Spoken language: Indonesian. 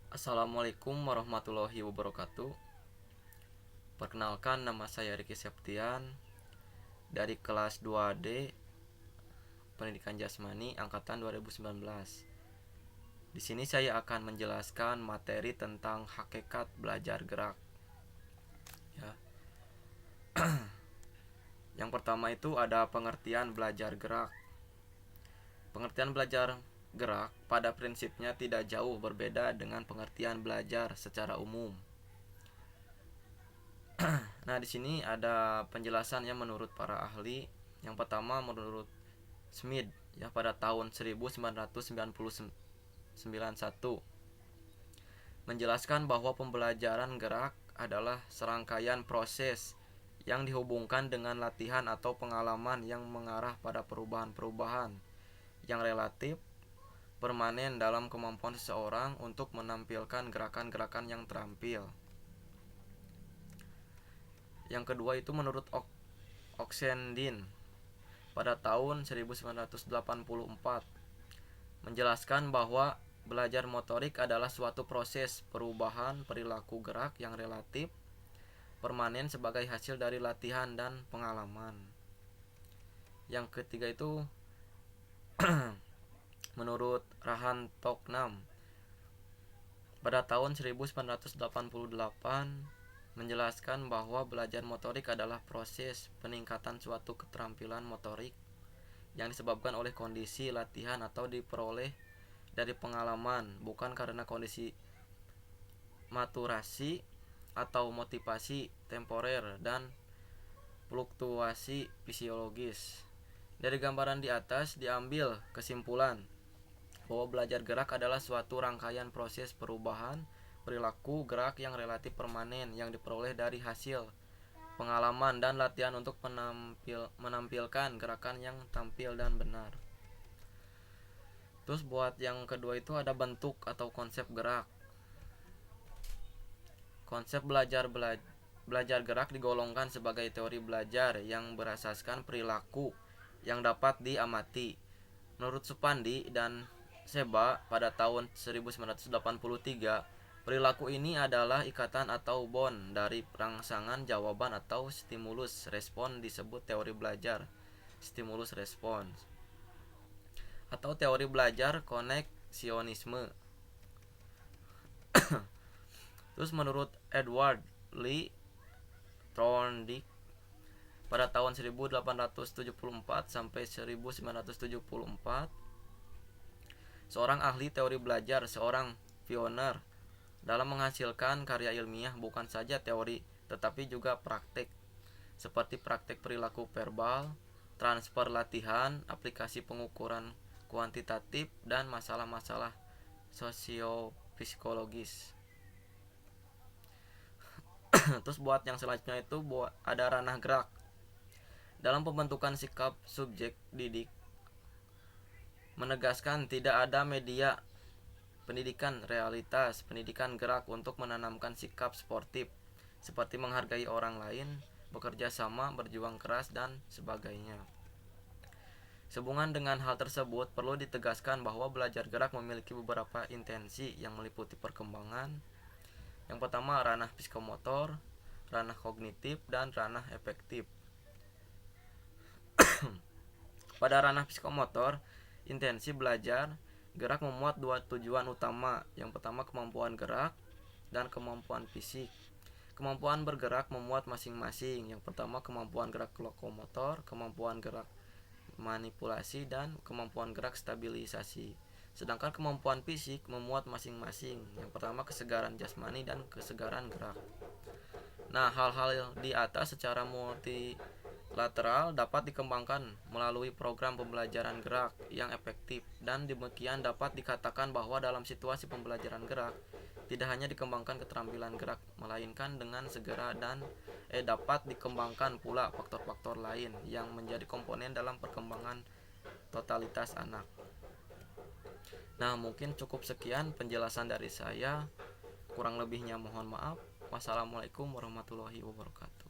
Assalamualaikum warahmatullahi wabarakatuh. Perkenalkan, nama saya Riki Septian dari kelas 2D Pendidikan Jasmani angkatan 2019. Di sini saya akan menjelaskan materi tentang hakikat belajar gerak. Ya. Yang pertama itu ada pengertian belajar gerak. Pengertian belajar gerak pada prinsipnya tidak jauh berbeda dengan pengertian belajar secara umum. Nah, di sini ada penjelasannya menurut para ahli. Yang pertama menurut Smith ya pada tahun 1991 menjelaskan bahwa pembelajaran gerak adalah serangkaian proses yang dihubungkan dengan latihan atau pengalaman yang mengarah pada perubahan-perubahan yang relatif permanen dalam kemampuan seseorang untuk menampilkan gerakan-gerakan yang terampil. Yang kedua itu menurut Oxendin pada tahun 1984 menjelaskan bahwa belajar motorik adalah suatu proses perubahan perilaku gerak yang relatif permanen sebagai hasil dari latihan dan pengalaman. Yang ketiga itu menurut Rahan Toknam pada tahun 1988 menjelaskan bahwa belajar motorik adalah proses peningkatan suatu keterampilan motorik yang disebabkan oleh kondisi latihan atau diperoleh dari pengalaman, bukan karena kondisi maturasi atau motivasi temporer dan fluktuasi fisiologis. Dari gambaran di atas diambil kesimpulan bahwa belajar gerak adalah suatu rangkaian proses perubahan perilaku gerak yang relatif permanen yang diperoleh dari hasil pengalaman dan latihan untuk menampilkan gerakan yang tampil dan benar. Terus buat yang kedua itu ada bentuk atau konsep gerak. Konsep belajar gerak digolongkan sebagai teori belajar yang berasaskan perilaku yang dapat diamati. Menurut Supandi dan Seba pada tahun 1983, perilaku ini adalah ikatan atau bond dari rangsangan jawaban atau stimulus respon disebut teori belajar stimulus respons atau teori belajar koneksionisme. Terus menurut Edward Lee Thorndike pada tahun 1874 sampai 1974, seorang ahli teori belajar, seorang pioner dalam menghasilkan karya ilmiah bukan saja teori tetapi juga praktik, seperti praktik perilaku verbal, transfer latihan, aplikasi pengukuran kuantitatif, dan masalah-masalah sosiopsikologis. Terus buat yang selanjutnya itu ada ranah gerak. Dalam pembentukan sikap subjek didik menegaskan tidak ada media pendidikan realitas pendidikan gerak untuk menanamkan sikap sportif seperti menghargai orang lain, bekerja sama, berjuang keras, dan sebagainya. Sehubungan dengan hal tersebut, perlu ditegaskan bahwa belajar gerak memiliki beberapa intensi yang meliputi perkembangan. Yang pertama, ranah psikomotor, ranah kognitif, dan ranah efektif. Pada ranah psikomotor, intensi belajar gerak memuat dua tujuan utama. Yang pertama, kemampuan gerak dan kemampuan fisik. Kemampuan bergerak memuat masing-masing. Yang pertama, kemampuan gerak lokomotor, kemampuan gerak manipulasi, dan kemampuan gerak stabilisasi. Sedangkan kemampuan fisik memuat masing-masing. Yang pertama, kesegaran jasmani dan kesegaran gerak. Nah, hal-hal di atas secara multilateral dapat dikembangkan melalui program pembelajaran gerak yang efektif, dan demikian dapat dikatakan bahwa dalam situasi pembelajaran gerak tidak hanya dikembangkan keterampilan gerak melainkan dengan segera dan dapat dikembangkan pula faktor-faktor lain yang menjadi komponen dalam perkembangan totalitas anak. Nah, mungkin cukup sekian penjelasan dari saya. Kurang lebihnya mohon maaf. Wassalamualaikum warahmatullahi wabarakatuh.